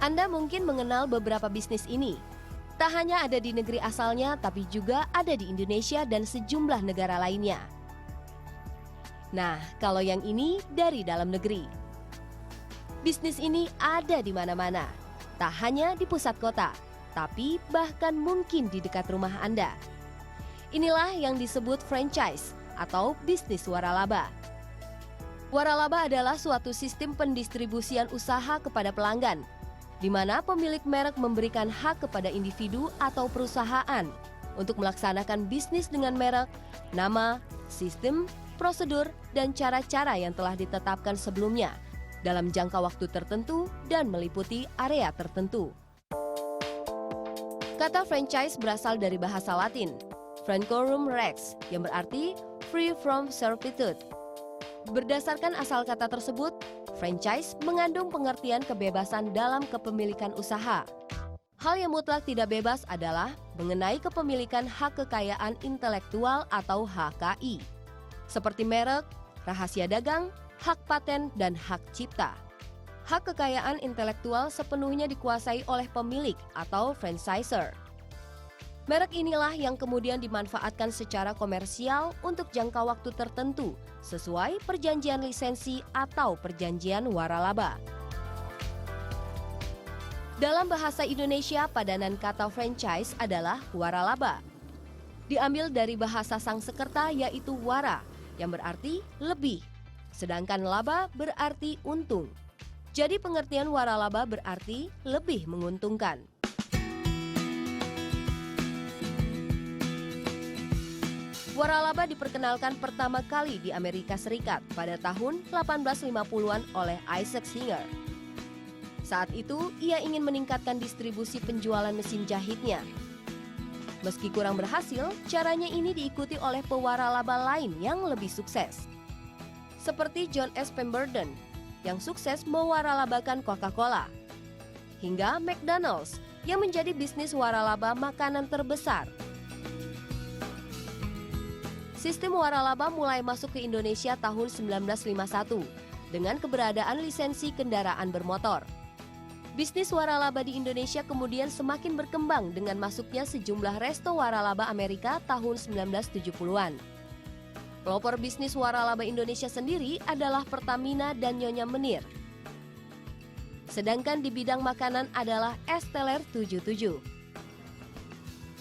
Anda mungkin mengenal beberapa bisnis ini. Tak hanya ada di negeri asalnya, tapi juga ada di Indonesia dan sejumlah negara lainnya. Nah, kalau yang ini dari dalam negeri. Bisnis ini ada di mana-mana, tak hanya di pusat kota, tapi bahkan mungkin di dekat rumah Anda. Inilah yang disebut franchise atau bisnis waralaba. Waralaba adalah suatu sistem pendistribusian usaha kepada pelanggan, di mana pemilik merek memberikan hak kepada individu atau perusahaan untuk melaksanakan bisnis dengan merek, nama, sistem, prosedur, dan cara-cara yang telah ditetapkan sebelumnya dalam jangka waktu tertentu dan meliputi area tertentu. Kata franchise berasal dari bahasa Latin, Francorum Rex, yang berarti free from servitude. Berdasarkan asal kata tersebut, franchise mengandung pengertian kebebasan dalam kepemilikan usaha. Hal yang mutlak tidak bebas adalah mengenai kepemilikan hak kekayaan intelektual atau HKI, seperti merek, rahasia dagang, hak paten, dan hak cipta. Hak kekayaan intelektual sepenuhnya dikuasai oleh pemilik atau franchisor. Merek inilah yang kemudian dimanfaatkan secara komersial untuk jangka waktu tertentu sesuai perjanjian lisensi atau perjanjian waralaba. Dalam bahasa Indonesia, padanan kata franchise adalah waralaba. Diambil dari bahasa Sangsekerta yaitu wara, yang berarti lebih, sedangkan laba berarti untung. Jadi pengertian waralaba berarti lebih menguntungkan. Waralaba diperkenalkan pertama kali di Amerika Serikat pada tahun 1850-an oleh Isaac Singer. Saat itu, ia ingin meningkatkan distribusi penjualan mesin jahitnya. Meski kurang berhasil, caranya ini diikuti oleh pewaralaba lain yang lebih sukses. Seperti John S. Pemberton, yang sukses mewaralabakan Coca-Cola. Hingga McDonald's, yang menjadi bisnis waralaba makanan terbesar. Sistem waralaba mulai masuk ke Indonesia tahun 1951 dengan keberadaan lisensi kendaraan bermotor. Bisnis waralaba di Indonesia kemudian semakin berkembang dengan masuknya sejumlah resto waralaba Amerika tahun 1970-an. Pelopor bisnis waralaba Indonesia sendiri adalah Pertamina dan Nyonya Menir. Sedangkan di bidang makanan adalah Es Teler 77.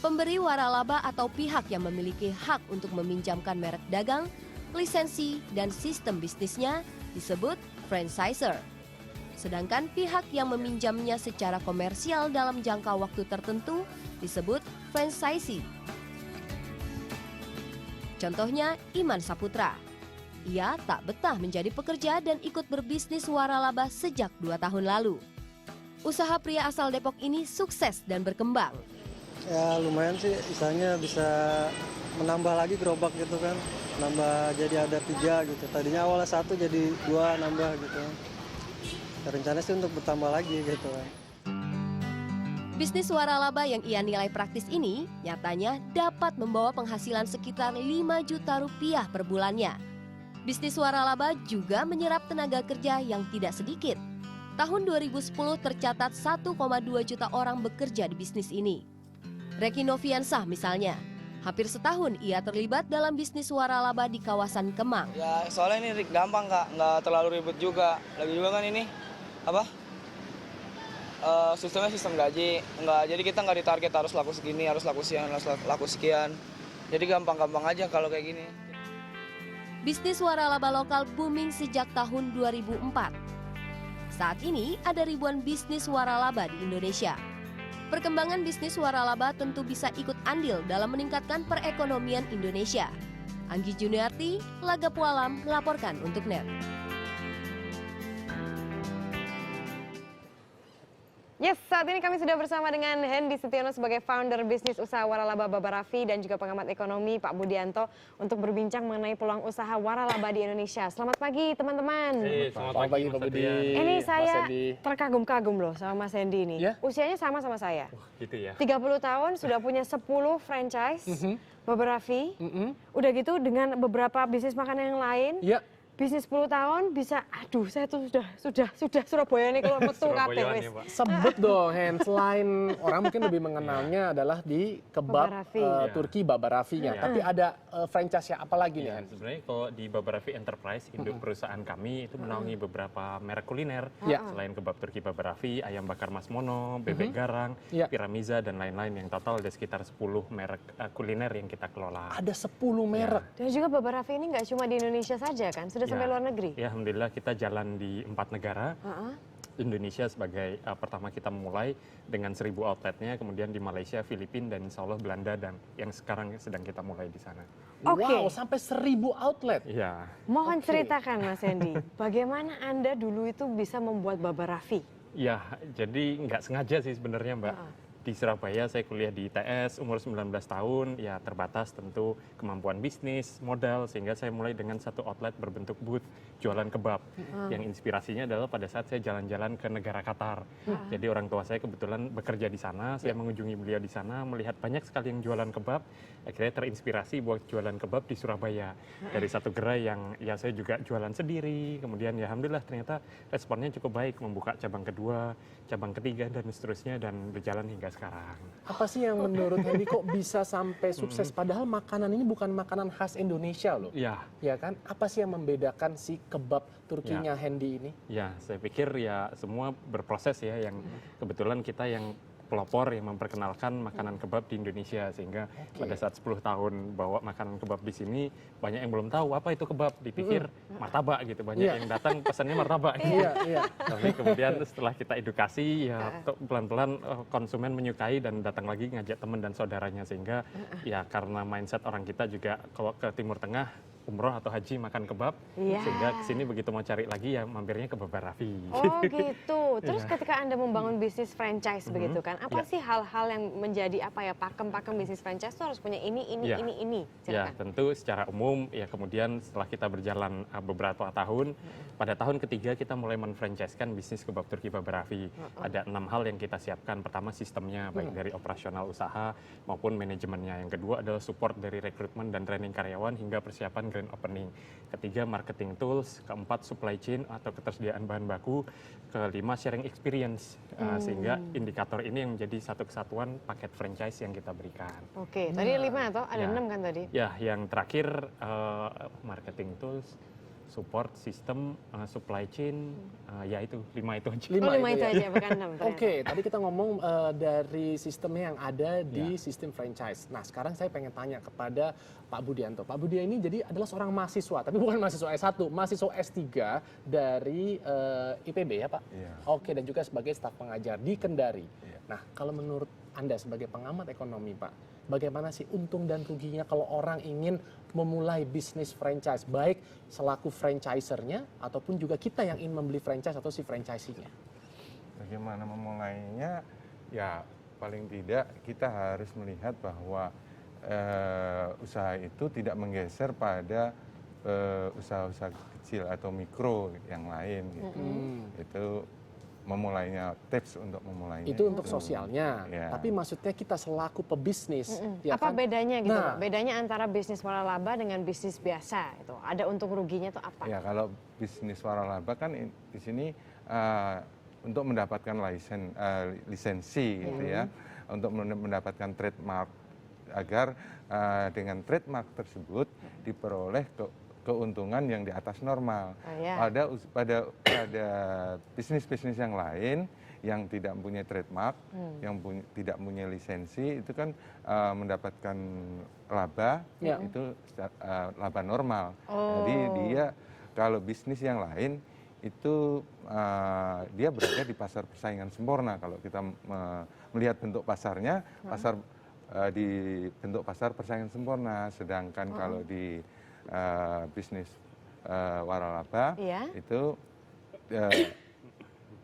Pemberi waralaba atau pihak yang memiliki hak untuk meminjamkan merek dagang, lisensi, dan sistem bisnisnya disebut franchisor. Sedangkan pihak yang meminjamnya secara komersial dalam jangka waktu tertentu disebut franchisee. Contohnya Iman Saputra. Ia tak betah menjadi pekerja dan ikut berbisnis waralaba sejak 2 tahun lalu. Usaha pria asal Depok ini sukses dan berkembang. Ya lumayan sih, misalnya bisa menambah lagi gerobak gitu kan, nambah jadi ada 3 gitu. Tadinya awalnya 1 jadi 2 nambah gitu. Rencana sih untuk bertambah lagi gitu kan. Bisnis waralaba yang ia nilai praktis ini nyatanya dapat membawa penghasilan sekitar 5 juta rupiah per bulannya. Bisnis waralaba juga menyerap tenaga kerja yang tidak sedikit. Tahun 2010 tercatat 1,2 juta orang bekerja di bisnis ini. Reki Noviansah misalnya, hampir setahun ia terlibat dalam bisnis waralaba di kawasan Kemang. Ya soalnya ini gampang Kak, nggak terlalu ribet juga. Lagi juga kan ini, sistemnya sistem gaji. Jadi kita nggak ditarget harus laku segini, harus laku sekian. Jadi gampang-gampang aja kalau kayak gini. Bisnis waralaba lokal booming sejak tahun 2004. Saat ini ada ribuan bisnis waralaba di Indonesia. Perkembangan bisnis waralaba tentu bisa ikut andil dalam meningkatkan perekonomian Indonesia. Anggi Juniarti, Laga Pualam, melaporkan untuk NET. Yes, saat ini kami sudah bersama dengan Hendy Setiono sebagai founder bisnis usaha waralaba Babarafi dan juga pengamat ekonomi Pak Budianto untuk berbincang mengenai peluang usaha waralaba di Indonesia. Selamat pagi teman-teman. Selamat pagi Pak Budi. Ini saya terkagum-kagum loh sama Mas Hendy ini. Ya? Usianya sama saya. Gitu ya. 30 tahun sudah punya 10 franchise Babarafi. Udah gitu dengan beberapa bisnis makanan yang lain. Ya. bisnis 10 tahun bisa, aduh saya tuh sudah Surabaya nih kalau metu kabeh Surabayaan wis. ya, Pak. Sebut dong, Hen. Selain orang mungkin lebih mengenalnya adalah di kebab Babarafi. Turki Babarafinya. Iya. Tapi ada franchise apa lagi nih, Ya, Hen? sebenarnya kalau di Babarafi Enterprise, induk perusahaan kami itu menaungi beberapa merek kuliner. Iya. Selain kebab Turki Babarafi, ayam bakar Mas Mono, bebek garang, Iya. Piramiza, dan lain-lain. Yang total ada sekitar 10 merek kuliner yang kita kelola. Ada 10 merek. Dan juga Babarafi ini nggak cuma di Indonesia saja kan, sudah sampai Ya. luar negeri. Ya, alhamdulillah kita jalan di 4 negara. Indonesia sebagai pertama kita memulai dengan 1000 outletnya, kemudian di Malaysia, Filipina, dan insya Allah Belanda, dan yang sekarang sedang kita mulai di sana. Oke. Wow, sampai 1000 outlet. Iya. Mohon ceritakan Mas Hendy, bagaimana Anda dulu itu bisa membuat Babarafi? Ya, jadi nggak sengaja sih sebenarnya, Mbak. Di Surabaya saya kuliah di ITS, umur 19 tahun, ya terbatas tentu kemampuan bisnis, modal, sehingga saya mulai dengan satu outlet berbentuk booth jualan kebab. Yang inspirasinya adalah pada saat saya jalan-jalan ke negara Qatar. Jadi orang tua saya kebetulan bekerja di sana, saya mengunjungi beliau di sana, melihat banyak sekali yang jualan kebab, akhirnya terinspirasi buat jualan kebab di Surabaya. Dari satu gerai yang ya saya juga jualan sendiri, kemudian ya alhamdulillah ternyata responnya cukup baik, membuka cabang kedua, cabang ketiga, dan seterusnya, dan berjalan hingga sekarang. Apa sih yang menurut Hendy kok bisa sampai sukses? Padahal makanan ini bukan makanan khas Indonesia loh. Ya, Ya kan? Apa sih yang membedakan si kebab Turkinya Hendy ini? ya, saya pikir ya semua berproses ya, yang kebetulan kita yang pelopor yang memperkenalkan makanan kebab di Indonesia, sehingga pada saat 10 tahun bawa makanan kebab di sini, banyak yang belum tahu apa itu kebab, dipikir martabak gitu, banyak Iya. yang datang pesannya martabak gitu. Iya, iya. Tapi kemudian setelah kita edukasi ya pelan-pelan konsumen menyukai dan datang lagi ngajak teman dan saudaranya, sehingga ya karena mindset orang kita juga kalau ke Timur Tengah umroh atau haji makan kebab, Iya. sehingga kesini begitu mau cari lagi ya mampirnya ke Babarafi. Oh gitu. Terus ketika Anda membangun bisnis franchise begitu kan, apa sih hal-hal yang menjadi apa ya pakem-pakem bisnis franchise itu harus punya ini, Ya. ini. Ya, Silakan. tentu secara umum ya, kemudian setelah kita berjalan beberapa tahun, pada tahun ketiga kita mulai menfranchise-kan bisnis kebab Turki Babarafi. Ada 6 hal yang kita siapkan. Pertama, sistemnya baik dari operasional usaha maupun manajemennya. Yang kedua adalah support dari rekrutmen dan training karyawan hingga persiapan grand opening. Ketiga, marketing tools. Keempat, supply chain atau ketersediaan bahan baku. Kelima, sharing experience. Sehingga indikator ini yang menjadi satu kesatuan paket franchise yang kita berikan. Oke, tadi 5 atau ada Ya. 6 kan tadi? Ya, yang terakhir marketing tools, support sistem, supply chain, ya itu 5 itu aja. Lima Oh, 5 itu itu ya. aja bukan 6 ternyata. Oke, tadi kita ngomong dari sistemnya yang ada di sistem franchise. Nah, sekarang saya pengen tanya kepada Pak Budianto. Pak Budianto ini jadi adalah seorang mahasiswa, tapi bukan mahasiswa S1, mahasiswa S3 dari IPB ya, Pak? Iya. Oke, dan juga sebagai staf pengajar di Kendari. Nah, kalau menurut Anda sebagai pengamat ekonomi, Pak, bagaimana sih untung dan ruginya kalau orang ingin memulai bisnis franchise, baik selaku franchisernya ataupun juga kita yang ingin membeli franchise atau si franchisee-nya? Bagaimana memulainya? Ya, paling tidak kita harus melihat bahwa usaha itu tidak menggeser pada usaha-usaha kecil atau mikro yang lain gitu. Itu memulainya, tips untuk memulainya. Itu untuk sosialnya, Ya. tapi maksudnya kita selaku pebisnis. Ya Apa kan? bedanya gitu, Nah. Pak? Bedanya antara bisnis waralaba dengan bisnis biasa itu. Ada untung ruginya tuh apa? Ya, kalau bisnis waralaba kan di sini untuk mendapatkan lisensi gitu ya, untuk mendapatkan trademark, agar dengan trademark tersebut diperoleh keuntungan yang di atas normal. Oh, ya. Pada bisnis-bisnis yang lain yang tidak mempunyai trademark, yang tidak punya lisensi, itu kan mendapatkan laba, Ya. itu laba normal. Oh. Jadi dia kalau bisnis yang lain itu dia berada di pasar persaingan sempurna. Kalau kita melihat bentuk pasarnya, di bentuk pasar persaingan sempurna. Sedangkan kalau di bisnis waralaba Iya. itu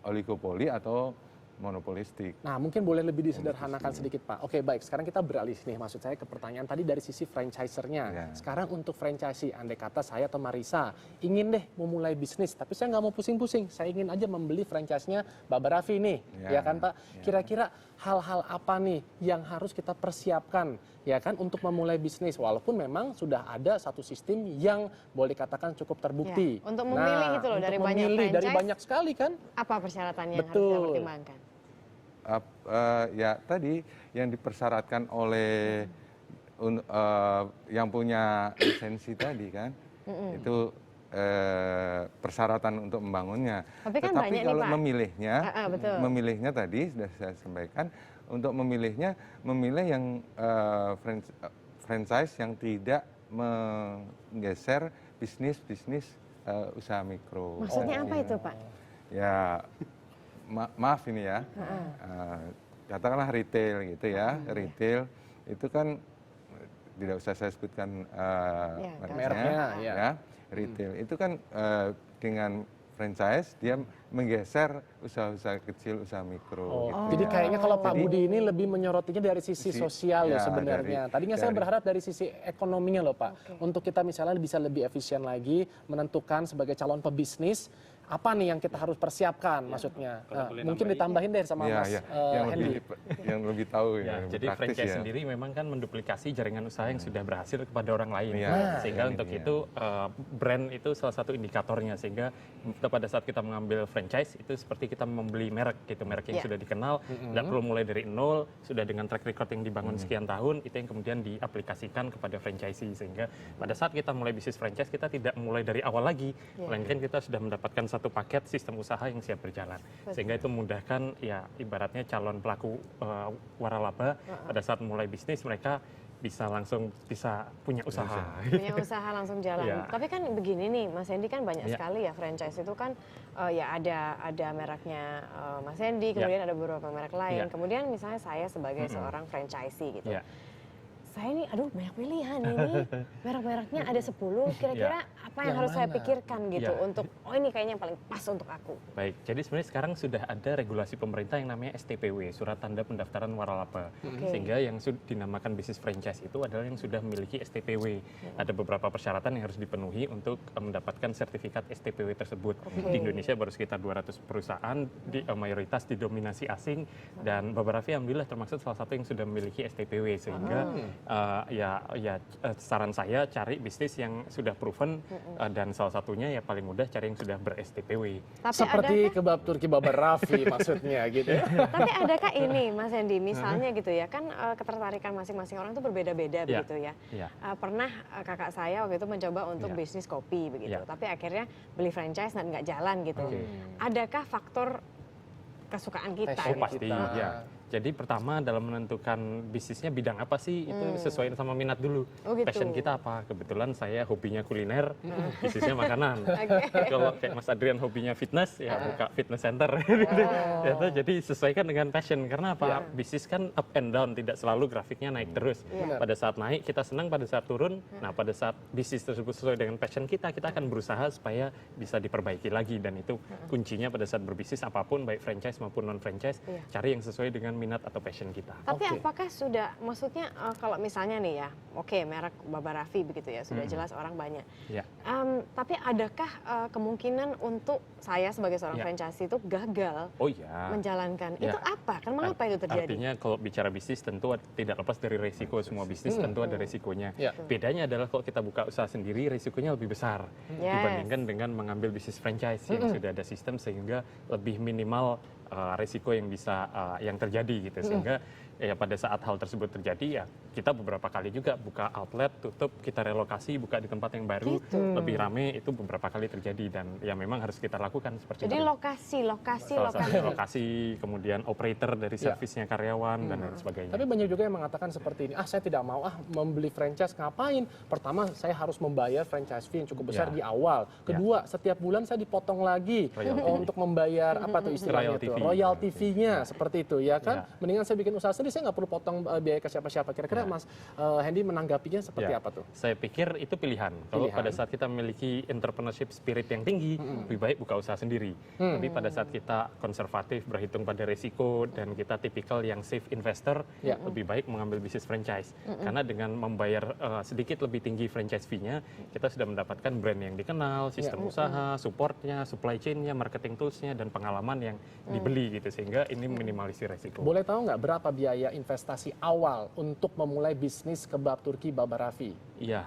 oligopoli atau monopolistik. Nah, mungkin boleh lebih disederhanakan sedikit, Pak. Oke, baik. Sekarang kita beralih nih, maksud saya ke pertanyaan tadi dari sisi franchisernya. Ya. Sekarang untuk franchisee, andai kata saya atau Marisa ingin deh memulai bisnis, tapi saya nggak mau pusing-pusing. Saya ingin aja membeli franchise-nya Baba Raffi nih, ya kan, Pak? Kira-kira hal-hal apa nih yang harus kita persiapkan, ya kan, untuk memulai bisnis? Walaupun memang sudah ada satu sistem yang boleh katakan cukup terbukti. Ya, untuk memilih itu loh, untuk dari banyak memilih, dari franchise, banyak sekali kan. Apa persyaratannya yang harus Betul. kita pertimbangkan? Ya tadi yang dipersyaratkan oleh yang punya lisensi tadi kan, itu persyaratan untuk membangunnya. Tapi kan Tetapi banyak nih, kalau Pak. Betul. memilihnya tadi sudah saya sampaikan, untuk memilihnya memilih yang franchise yang tidak menggeser bisnis usaha mikro. Maksudnya apa itu, Pak? Ya maaf ini ya, katakanlah retail gitu ya, retail itu kan tidak usah saya sebutkan mereknya, ya, retail itu kan dengan franchise dia menggeser usaha-usaha kecil, usaha mikro. Gitu Jadi ya. kayaknya kalau Pak Jadi, Budi ini lebih menyorotinya dari sisi sosial loh ya, sebenarnya. Tadinya saya berharap dari sisi ekonominya loh, Pak. Untuk kita misalnya bisa lebih efisien lagi menentukan sebagai calon pebisnis apa nih yang kita harus persiapkan maksudnya. Mungkin ditambahin deh sama Mas Hendy. yang lebih tahu Ya, yang jadi lebih praktis franchise ya. sendiri memang kan menduplikasi jaringan usaha yang sudah berhasil kepada orang lain. Iya, Sehingga ini untuk dia. itu brand itu salah satu indikatornya. Sehingga pada saat kita mengambil franchise itu seperti kita membeli merek gitu, merek yang sudah dikenal, tidak perlu mulai dari nol, sudah dengan track record yang dibangun sekian tahun, itu yang kemudian diaplikasikan kepada franchisee. Sehingga pada saat kita mulai bisnis franchise kita tidak mulai dari awal lagi, melainkan kita sudah mendapatkan satu paket sistem usaha yang siap berjalan. Sehingga itu memudahkan ya ibaratnya calon pelaku waralaba pada saat mulai bisnis mereka bisa punya usaha. Punya usaha langsung jalan. Iya. Tapi kan begini nih, Mas Hendy kan banyak sekali ya franchise itu kan ya ada mereknya Mas Hendy, kemudian ada beberapa merek lain. Kemudian misalnya saya sebagai seorang franchisee gitu. Saya ini aduh banyak pilihan ini. Merek-mereknya ada 10, kira-kira apa yang harus saya pikirkan gitu untuk ini kayaknya yang paling pas untuk aku. Baik, jadi sebenarnya sekarang sudah ada regulasi pemerintah yang namanya STPW, Surat Tanda Pendaftaran Waralaba. Sehingga yang dinamakan bisnis franchise itu adalah yang sudah memiliki STPW. Ada beberapa persyaratan yang harus dipenuhi untuk mendapatkan sertifikat STPW tersebut. Di Indonesia baru sekitar 200 perusahaan, mayoritas didominasi asing, dan Baba Raffi alhamdulillah termasuk salah satu yang sudah memiliki STPW. Sehingga saran saya cari bisnis yang sudah proven, dan salah satunya ya paling mudah cari yang sudah ber-STPW. Seperti kebab Turki Baba Raffi maksudnya gitu ya. Tapi adakah ini Mas Hendy, misalnya gitu ya, kan ketertarikan masing-masing orang itu berbeda-beda begitu ya. Pernah kakak saya waktu itu mencoba untuk bisnis kopi begitu, tapi akhirnya beli franchise dan nggak jalan gitu. Adakah faktor kesukaan kita? Passion Pasti kita. ya. Jadi pertama dalam menentukan bisnisnya bidang apa sih, itu sesuai sama minat dulu. Gitu. Passion kita apa? Kebetulan saya hobinya kuliner, bisnisnya makanan. Kalau kayak Mas Adrian hobinya fitness, ya buka fitness center. Jadi sesuaikan dengan passion. Karena apa? Bisnis kan up and down, tidak selalu grafiknya naik terus. Pada saat naik kita senang, pada saat turun. Nah pada saat bisnis tersebut sesuai dengan passion kita akan berusaha supaya bisa diperbaiki lagi. Dan itu kuncinya pada saat berbisnis apapun, baik franchise maupun non franchise, cari yang sesuai dengan minat atau passion kita. Tapi apakah sudah, maksudnya kalau misalnya nih ya, oke merek Baba Raffi begitu ya, sudah jelas orang banyak. Tapi adakah kemungkinan untuk saya sebagai seorang franchise itu gagal menjalankan? Itu apa? Kan mengapa itu terjadi? Artinya kalau bicara bisnis tentu tidak lepas dari resiko, semua bisnis tentu ada resikonya. Bedanya adalah kalau kita buka usaha sendiri resikonya lebih besar dibandingkan dengan mengambil bisnis franchise yang sudah ada sistem, sehingga lebih minimal resiko yang bisa yang terjadi gitu. Sehingga ya pada saat hal tersebut terjadi ya kita beberapa kali juga buka outlet, tutup, kita relokasi, buka di tempat yang baru, lebih rame, itu beberapa kali terjadi. Dan ya memang harus kita lakukan seperti Jadi itu. lokasi, kemudian operator dari servisnya karyawan dan lain sebagainya. Tapi banyak juga yang mengatakan seperti ini, saya tidak mau membeli franchise, ngapain? Pertama saya harus membayar franchise fee yang cukup besar di awal. Kedua, setiap bulan saya dipotong lagi untuk membayar apa tuh istilahnya itu, royalty fee-nya seperti itu ya kan. Mendingan saya bikin usaha sendiri, saya nggak perlu potong biaya ke siapa-siapa. Kira-kira Mas Hendy menanggapinya seperti apa tuh? Saya pikir itu pilihan. Kalau pada saat kita kita memiliki entrepreneurship spirit yang tinggi, lebih baik buka usaha sendiri. Tapi pada saat kita konservatif, berhitung pada resiko, dan kita tipikal yang safe investor, lebih baik mengambil bisnis franchise. Karena dengan membayar sedikit lebih tinggi franchise fee-nya, kita sudah mendapatkan brand yang dikenal, sistem usaha, supportnya, supply chain-nya, marketing tools-nya, dan pengalaman yang dibeli gitu. Sehingga ini minimalisir resiko. Boleh tahu nggak berapa biaya investasi awal untuk memulai bisnis kebab Turki Baba Raffi? Iya.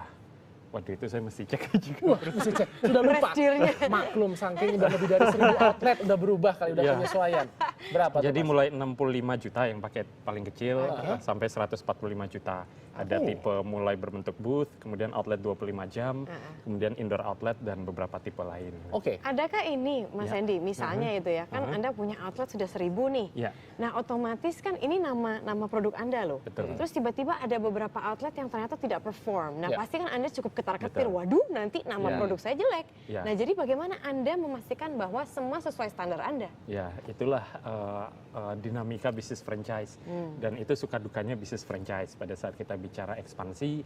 Waduh, itu saya mesti cek juga. Wah, mesti cek. Sudah lupa. Pressure-nya. Maklum, saking udah lebih dari 1000 outlet, udah berubah kali, udah Iya. penyesuaian. Berapa tuh, Jadi Mas? mulai 65 juta yang paket paling kecil sampai 145 juta. Ada tipe mulai berbentuk booth, kemudian outlet 25 jam, kemudian indoor outlet dan beberapa tipe lain. Oke. Adakah ini, Mas Ya. Hendy, misalnya itu ya, kan Anda punya outlet sudah 1000 nih. Ya. Nah, otomatis kan ini nama produk Anda loh. Betul. Terus tiba-tiba ada beberapa outlet yang ternyata tidak perform. Nah, Ya. pasti kan Anda cukup ketar-ketir, Betul. waduh nanti nama Ya. produk saya jelek. Ya. Nah, jadi bagaimana Anda memastikan bahwa semua sesuai standar Anda? Ya, itulah dinamika bisnis franchise. Dan itu suka dukanya bisnis franchise. Pada saat kita bicara ekspansi,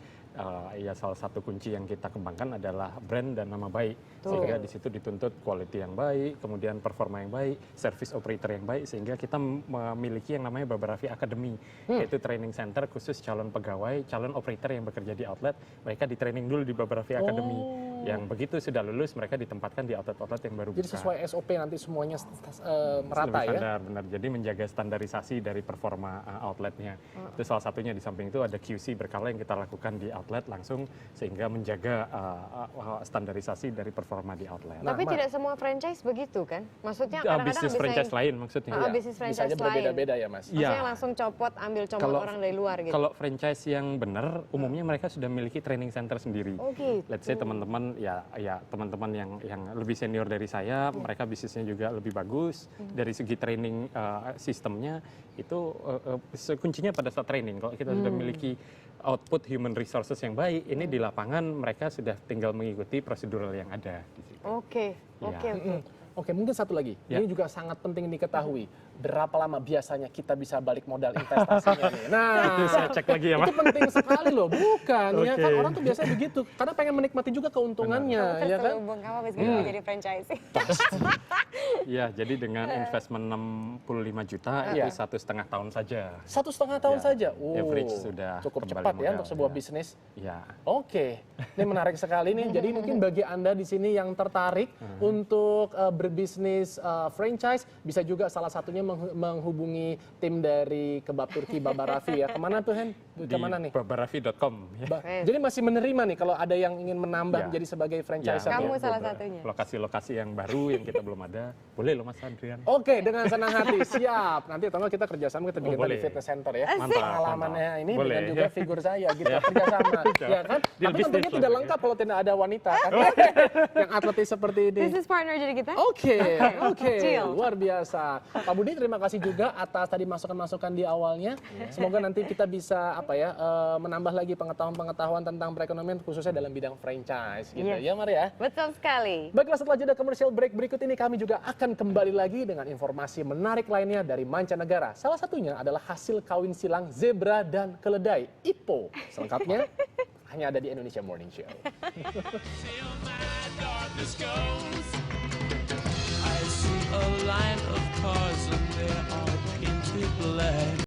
ya salah satu kunci yang kita kembangkan adalah brand dan nama baik. Sehingga di situ dituntut quality yang baik, kemudian performa yang baik, service operator yang baik, sehingga kita memiliki yang namanya Baba Raffi Academy, yaitu training center khusus calon pegawai, calon operator yang bekerja di outlet. Mereka di training dulu di Baba Raffi Academy. Yang begitu sudah lulus, mereka ditempatkan di outlet-outlet yang baru Jadi buka. sesuai SOP nanti semuanya merata Lebih ya? standar, benar. Jadi menjaga standarisasi dari performa outletnya. Itu salah satunya. Di samping itu ada QC berkala yang kita lakukan di outlet langsung, sehingga menjaga standarisasi dari performa di outlet. Tapi tidak semua franchise begitu kan? Maksudnya Bisnis franchise lain maksudnya. bisnis Bisa franchise aja lain. berbeda-beda ya, Mas? Maksudnya Iya. langsung copot, ambil comot Kalau- orang dari luar gitu. Kalau franchise yang benar, umumnya mereka sudah memiliki training center sendiri. Oh gitu. Let's say teman-teman teman-teman yang lebih senior dari saya, mereka bisnisnya juga lebih bagus dari segi training sistemnya itu kuncinya pada saat training. Kalau kita sudah memiliki output human resources yang baik, ini di lapangan mereka sudah tinggal mengikuti prosedural yang ada di situ. Oke, Iya. oke. Oke, mungkin satu lagi. Ya. Ini juga sangat penting diketahui. Berapa lama biasanya kita bisa balik modal investasinya nih? Nah, Itu saya cek lagi ya, Mas. itu penting sekali loh, bukan ya Oke. kan? Orang tuh biasanya begitu, karena pengen menikmati juga keuntungannya, ya kan? Terselubung kamu habis mau jadi franchise. Ya, jadi dengan investment 65 juta Iya. itu 1,5 tahun saja. 1,5 tahun Ya, saja. average sudah cukup kembali cepat ya modal, untuk sebuah ya. bisnis. Ya. Oke, ini menarik sekali nih. Jadi mungkin bagi Anda di sini yang tertarik untuk berbisnis franchise, bisa juga salah satunya menghubungi tim dari Kebab Turki Baba Raffi ya. Kemana tuh Hen? Di Kemana nih? babaraffi.com ya. Jadi masih menerima nih kalau ada yang ingin menambah Ya. menjadi sebagai franchiser. Ya, Kamu ya, salah beberapa satunya. Lokasi-lokasi yang baru yang kita belum ada, boleh loh Mas Adrian. Oke, dengan senang hati, siap. Nanti atau kita kerjasama, kita bikin boleh. tadi fitness center ya. Mantap, Pengalamannya mantap. ini Boleh, dengan juga ya. figur saya gitu, kerjasama. Ya kan? Deal Tapi bisnis tentunya lah tidak ya. lengkap kalau tidak ada wanita kan. Yang atletis seperti ini. Business partner jadi kita? Oke, Chill. luar biasa. Pak Budi, terima kasih juga atas tadi masukan-masukan di awalnya. Semoga nanti kita bisa menambah lagi pengetahuan-pengetahuan tentang perekonomian khususnya dalam bidang franchise gitu. Yes. Ya, Mari ya. Betul sekali. Baiklah, setelah jeda commercial break berikut ini kami juga akan kembali lagi dengan informasi menarik lainnya dari mancanegara. Salah satunya adalah hasil kawin silang zebra dan keledai, IPO. Selengkapnya hanya ada di Indonesia Morning Show. I see a line of cars and they are painted black.